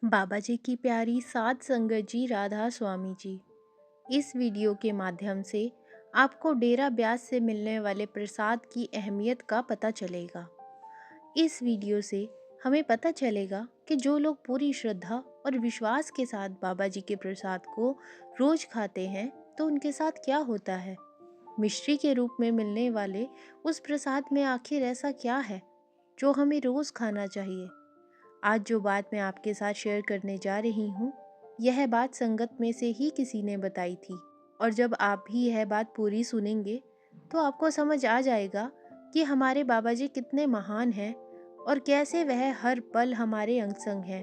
बाबा जी की प्यारी सात संगत जी राधा स्वामी जी। इस वीडियो के माध्यम से आपको डेरा ब्यास से मिलने वाले प्रसाद की अहमियत का पता चलेगा। इस वीडियो से हमें पता चलेगा कि जो लोग पूरी श्रद्धा और विश्वास के साथ बाबा जी के प्रसाद को रोज खाते हैं तो उनके साथ क्या होता है। मिश्री के रूप में मिलने वाले उस प्रसाद में आखिर ऐसा क्या है जो हमें रोज खाना चाहिए। आज जो बात मैं आपके साथ शेयर करने जा रही हूँ, यह बात संगत में से ही किसी ने बताई थी। और जब आप भी यह बात पूरी सुनेंगे तो आपको समझ आ जाएगा कि हमारे बाबा जी कितने महान हैं और कैसे वह हर पल हमारे अंग संग हैं।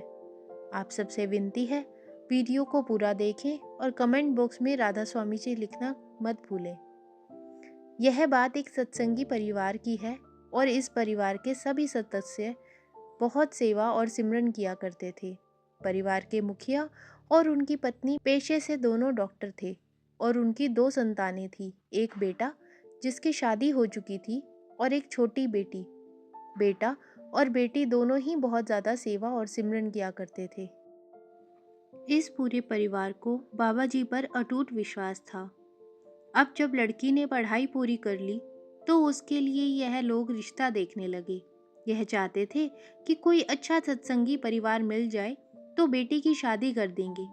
आप सबसे विनती है, वीडियो को पूरा देखें और कमेंट बॉक्स में राधा स्वामी जी लिखना मत भूलें। यह बात एक सत्संगी परिवार की है और इस परिवार के सभी सदस्य बहुत सेवा और सिमरन किया करते थे। परिवार के मुखिया और उनकी पत्नी पेशे से दोनों डॉक्टर थे और उनकी दो संतानें थी, एक बेटा जिसकी शादी हो चुकी थी और एक छोटी बेटी। बेटा और बेटी दोनों ही बहुत ज़्यादा सेवा और सिमरन किया करते थे। इस पूरे परिवार को बाबा जी पर अटूट विश्वास था। अब जब लड़की ने पढ़ाई पूरी कर ली तो उसके लिए यह लोग रिश्ता देखने लगे। यह चाहते थे कि कोई अच्छा सत्संगी परिवार मिल जाए तो बेटी की शादी कर देंगे।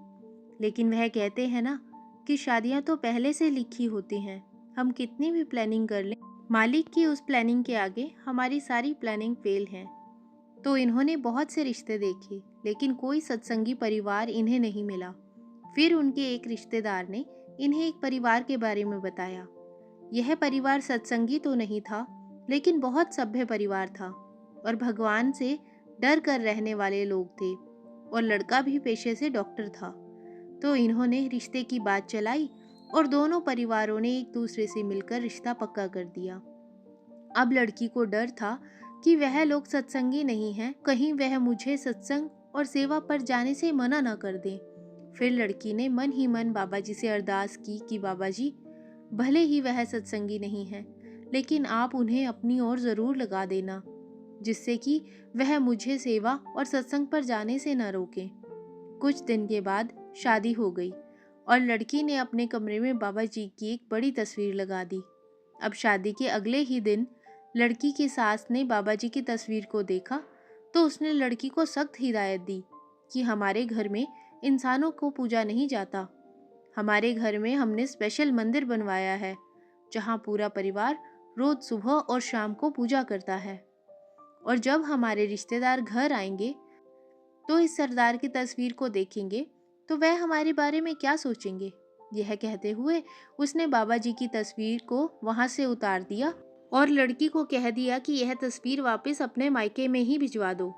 लेकिन वह कहते हैं ना कि शादियां तो पहले से लिखी होती हैं, हम कितनी भी प्लानिंग कर लें, मालिक की उस प्लानिंग के आगे हमारी सारी प्लानिंग फेल है। तो इन्होंने बहुत से रिश्ते देखे लेकिन कोई सत्संगी परिवार इन्हें नहीं मिला। फिर उनके एक रिश्तेदार ने इन्हें एक परिवार के बारे में बताया। यह परिवार सत्संगी तो नहीं था लेकिन बहुत सभ्य परिवार था और भगवान से डर कर रहने वाले लोग थे और लड़का भी पेशे से डॉक्टर था। तो इन्होंने रिश्ते की बात चलाई और दोनों परिवारों ने एक दूसरे से मिलकर रिश्ता पक्का कर दिया। अब लड़की को डर था कि वह लोग सत्संगी नहीं हैं, कहीं वह मुझे सत्संग और सेवा पर जाने से मना न कर दें। फिर लड़की ने मन ही मन बाबा जी से अरदास की कि बाबा जी, भले ही वह सत्संगी नहीं है लेकिन आप उन्हें अपनी ओर ज़रूर लगा देना, जिससे कि वह मुझे सेवा और सत्संग पर जाने से न रोकें। कुछ दिन के बाद शादी हो गई और लड़की ने अपने कमरे में बाबा जी की एक बड़ी तस्वीर लगा दी। अब शादी के अगले ही दिन लड़की की सास ने बाबा जी की तस्वीर को देखा तो उसने लड़की को सख्त हिदायत दी कि हमारे घर में इंसानों को पूजा नहीं जाता। हमारे घर में हमने स्पेशल मंदिर बनवाया है जहाँ पूरा परिवार रोज सुबह और शाम को पूजा करता है। और जब हमारे रिश्तेदार घर आएंगे तो इस सरदार की तस्वीर को देखेंगे तो वह हमारे बारे में क्या सोचेंगे। यह कहते हुए उसने बाबा जी की तस्वीर को वहां से उतार दिया और लड़की को कह दिया कि यह तस्वीर वापस अपने मायके में ही भिजवा दो,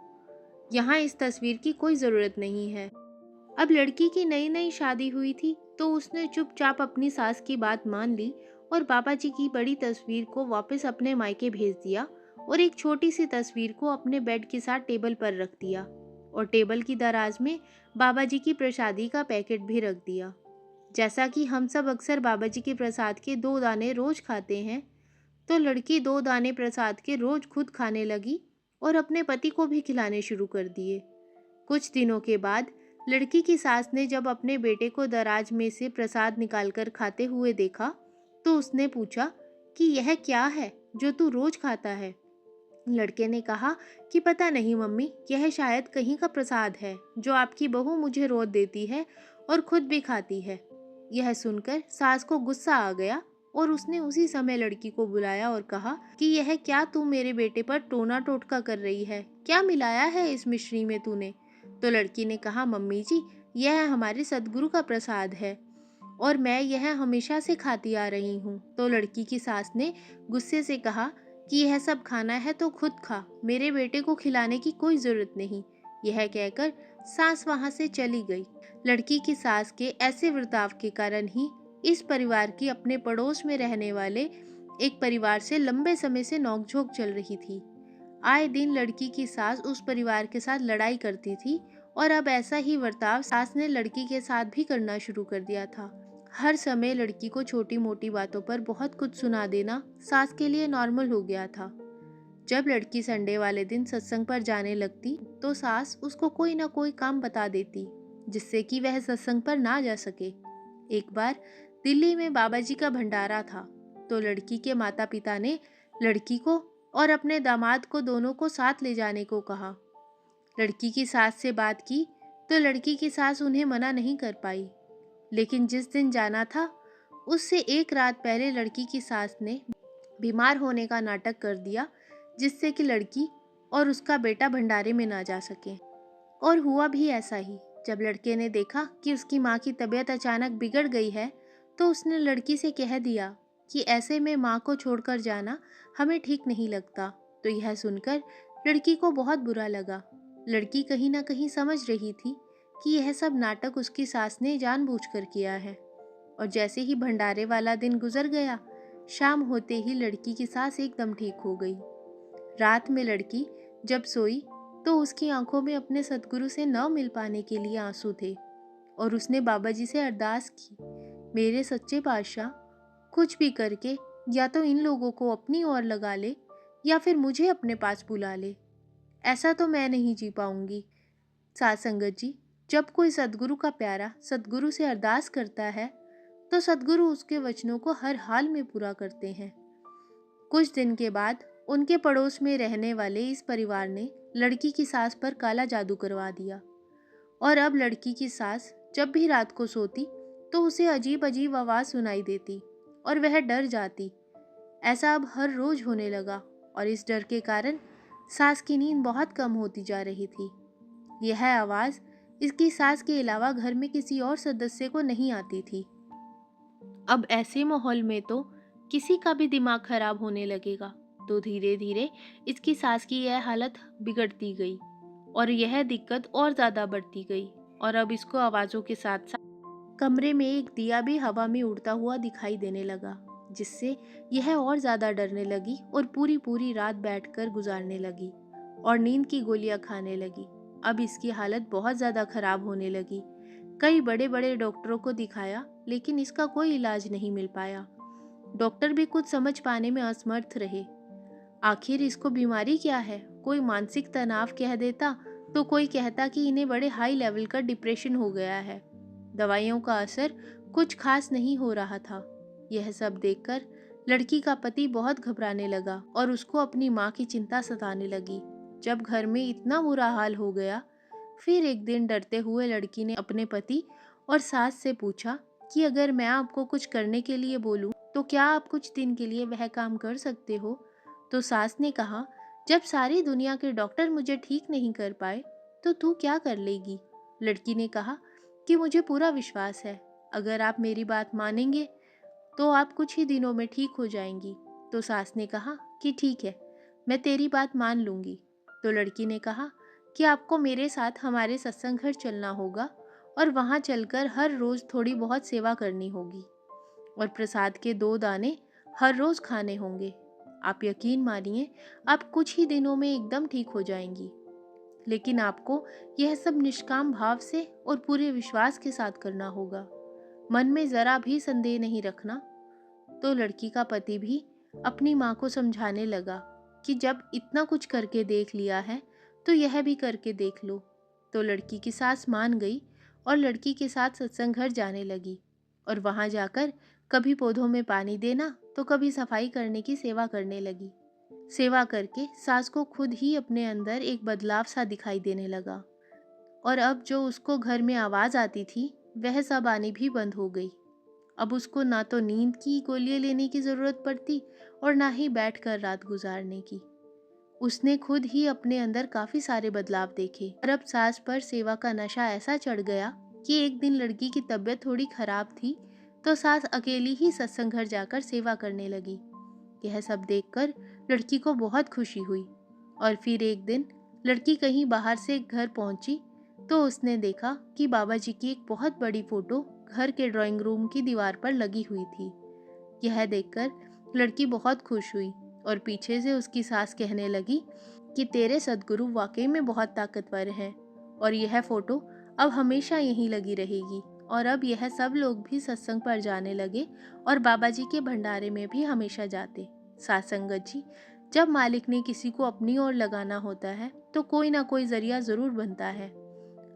यहाँ इस तस्वीर की कोई ज़रूरत नहीं है। अब लड़की की नई नई शादी हुई थी तो उसने चुपचाप अपनी सास की बात मान ली और बाबा जी की बड़ी तस्वीर को वापस अपने मायके भेज दिया और एक छोटी सी तस्वीर को अपने बेड के साथ टेबल पर रख दिया और टेबल की दराज में बाबा जी की प्रसादी का पैकेट भी रख दिया। जैसा कि हम सब अक्सर बाबा जी के प्रसाद के 2 दाने रोज खाते हैं, तो लड़की 2 दाने प्रसाद के रोज खुद खाने लगी और अपने पति को भी खिलाने शुरू कर दिए। कुछ दिनों के बाद लड़की की सास ने जब अपने बेटे को दराज में से प्रसाद निकालकर खाते हुए देखा तो उसने पूछा कि यह क्या है जो तू रोज खाता है। लड़के ने कहा कि पता नहीं मम्मी, यह शायद कहीं का प्रसाद है जो आपकी बहू मुझे रोज देती है और खुद भी खाती है। यह सुनकर सास को गुस्सा आ गया और उसने उसी समय लड़की को बुलाया और कहा कि यह क्या तू मेरे बेटे पर टोना टोटका कर रही है, क्या मिलाया है इस मिश्री में तूने। तो लड़की ने कहा मम्मी जी, यह हमारे सदगुरु का प्रसाद है और मैं यह हमेशा से खाती आ रही हूँ। तो लड़की की सास ने गुस्से से कहा कि यह सब खाना है तो खुद खा, मेरे बेटे को खिलाने की कोई जरूरत नहीं। यह कहकर सास वहां से चली गई। लड़की की सास के ऐसे बर्ताव के कारण ही इस परिवार की अपने पड़ोस में रहने वाले एक परिवार से लंबे समय से नोकझोंक चल रही थी। आए दिन लड़की की सास उस परिवार के साथ लड़ाई करती थी और अब ऐसा ही बर्ताव सास ने लड़की के साथ भी करना शुरू कर दिया था। हर समय लड़की को छोटी मोटी बातों पर बहुत कुछ सुना देना सास के लिए नॉर्मल हो गया था। जब लड़की संडे वाले दिन सत्संग पर जाने लगती तो सास उसको कोई ना कोई काम बता देती जिससे कि वह सत्संग पर ना जा सके। एक बार दिल्ली में बाबा जी का भंडारा था, तो लड़की के माता पिता ने लड़की को और अपने दामाद को दोनों को साथ ले जाने को कहा। लड़की की सास से बात की तो लड़की की सास उन्हें मना नहीं कर पाई, लेकिन जिस दिन जाना था उससे एक रात पहले लड़की की सास ने बीमार होने का नाटक कर दिया, जिससे कि लड़की और उसका बेटा भंडारे में ना जा सके। और हुआ भी ऐसा ही। जब लड़के ने देखा कि उसकी माँ की तबीयत अचानक बिगड़ गई है, तो उसने लड़की से कह दिया कि ऐसे में माँ को छोड़कर जाना हमें ठीक नहीं लगता। तो यह सुनकर लड़की को बहुत बुरा लगा। लड़की कहीं ना कहीं समझ रही थी कि यह सब नाटक उसकी सास ने जानबूझकर किया है। और जैसे ही भंडारे वाला दिन गुजर गया, शाम होते ही लड़की की सास एकदम ठीक हो गई। रात में लड़की जब सोई तो उसकी आंखों में अपने सतगुरु से न मिल पाने के लिए आंसू थे और उसने बाबा जी से अरदास की, मेरे सच्चे पातशाह, कुछ भी करके या तो इन लोगों को अपनी ओर लगा ले या फिर मुझे अपने पास बुला ले। ऐसा तो मैं नहीं जी पाऊंगी। साथ संगत जी, जब कोई सतगुरु का प्यारा सतगुरु से अरदास करता है तो सतगुरु उसके वचनों को हर हाल में पूरा करते हैं। कुछ दिन के बाद उनके पड़ोस में रहने वाले इस परिवार ने लड़की की सास पर काला जादू करवा दिया और अब लड़की की सास जब भी रात को सोती तो उसे अजीब अजीब आवाज़ सुनाई देती और वह डर जाती। ऐसा अब हर रोज होने लगा और इस डर के कारण सास की नींद बहुत कम होती जा रही थी। यह आवाज़ इसकी सास के अलावा घर में किसी और सदस्य को नहीं आती थी। अब ऐसे माहौल में तो किसी का भी दिमाग खराब होने लगेगा। तो धीरे धीरे इसकी सास की यह हालत बिगड़ती गई और यह दिक्कत और ज़्यादा बढ़ती गई और अब इसको आवाज़ों के साथ साथ कमरे में एक दिया भी हवा में उड़ता हुआ दिखाई देने लगा, जिससे यह और ज़्यादा डरने लगी और पूरी पूरी रात बैठकर गुजारने लगी और नींद की गोलियां खाने लगी। अब इसकी हालत बहुत ज़्यादा खराब होने लगी। कई बड़े बड़े डॉक्टरों को दिखाया, लेकिन इसका कोई इलाज नहीं मिल पाया। डॉक्टर भी कुछ समझ पाने में असमर्थ रहे। आखिर इसको बीमारी क्या है? कोई मानसिक तनाव कह देता तो कोई कहता कि इन्हें बड़े हाई लेवल का डिप्रेशन हो गया है। दवाइयों का असर कुछ खास नहीं हो रहा था। यह सब देखकर लड़की का पति बहुत घबराने लगा और उसको अपनी माँ की चिंता सताने लगी। जब घर में इतना बुरा हाल हो गया, फिर एक दिन डरते हुए लड़की ने अपने पति और सास से पूछा कि अगर मैं आपको कुछ करने के लिए बोलूं तो क्या आप कुछ दिन के लिए वह काम कर सकते हो? तो सास ने कहा, जब सारी दुनिया के डॉक्टर मुझे ठीक नहीं कर पाए तो तू क्या कर लेगी? लड़की ने कहा कि मुझे पूरा विश्वास है, अगर आप मेरी बात मानेंगे तो आप कुछ ही दिनों में ठीक हो जाएंगी। तो सास ने कहा कि ठीक है, मैं तेरी बात मान लूंगी। तो लड़की ने कहा कि आपको मेरे साथ हमारे सत्संग घर चलना होगा और वहाँ चलकर हर रोज़ थोड़ी बहुत सेवा करनी होगी और प्रसाद के 2 दाने हर रोज़ खाने होंगे। आप यकीन मानिए, आप कुछ ही दिनों में एकदम ठीक हो जाएंगी, लेकिन आपको यह सब निष्काम भाव से और पूरे विश्वास के साथ करना होगा। मन में ज़रा भी संदेह नहीं रखना। तो लड़की का पति भी अपनी माँ को समझाने लगा कि जब इतना कुछ करके देख लिया है तो यह भी करके देख लो। तो लड़की की सास मान गई और लड़की के साथ सत्संग घर जाने लगी और वहाँ जाकर कभी पौधों में पानी देना तो कभी सफाई करने की सेवा करने लगी। सेवा करके सास को खुद ही अपने अंदर एक बदलाव सा दिखाई देने लगा और अब जो उसको घर में आवाज़ आती थी वह सब आनी भी बंद हो गई। अब उसको ना तो नींद की गोलियां लेने की ज़रूरत पड़ती और ना ही बैठकर रात गुजारने की। उसने खुद ही अपने अंदर काफ़ी सारे बदलाव देखे और अब सास पर सेवा का नशा ऐसा चढ़ गया कि एक दिन लड़की की तबीयत थोड़ी खराब थी तो सास अकेली ही सत्संग घर जाकर सेवा करने लगी। यह सब देखकर लड़की को बहुत खुशी हुई और फिर एक दिन लड़की कहीं बाहर से घर पहुंची तो उसने देखा कि बाबा जी की एक बहुत बड़ी फोटो घर के ड्राइंग रूम की दीवार पर लगी हुई थी। यह देखकर लड़की बहुत खुश हुई और पीछे से उसकी सास कहने लगी कि तेरे सद्गुरु वाकई में बहुत ताकतवर हैं और यह फोटो अब हमेशा यहीं लगी रहेगी। और अब यह सब लोग भी सत्संग पर जाने लगे और बाबा जी के भंडारे में भी हमेशा जाते। साथ संगत जी, जब मालिक ने किसी को अपनी ओर लगाना होता है तो कोई ना कोई जरिया जरूर बनता है।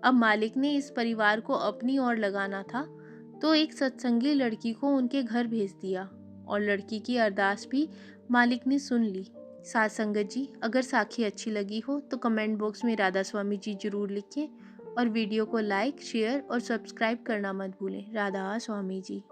अब मालिक ने इस परिवार को अपनी ओर लगाना था तो एक सत्संगी लड़की को उनके घर भेज दिया और लड़की की अरदास भी मालिक ने सुन ली। साथ संगत जी, अगर साखी अच्छी लगी हो तो कमेंट बॉक्स में राधा स्वामी जी जरूर लिखें और वीडियो को लाइक, शेयर और सब्सक्राइब करना मत भूलें। राधा स्वामी जी।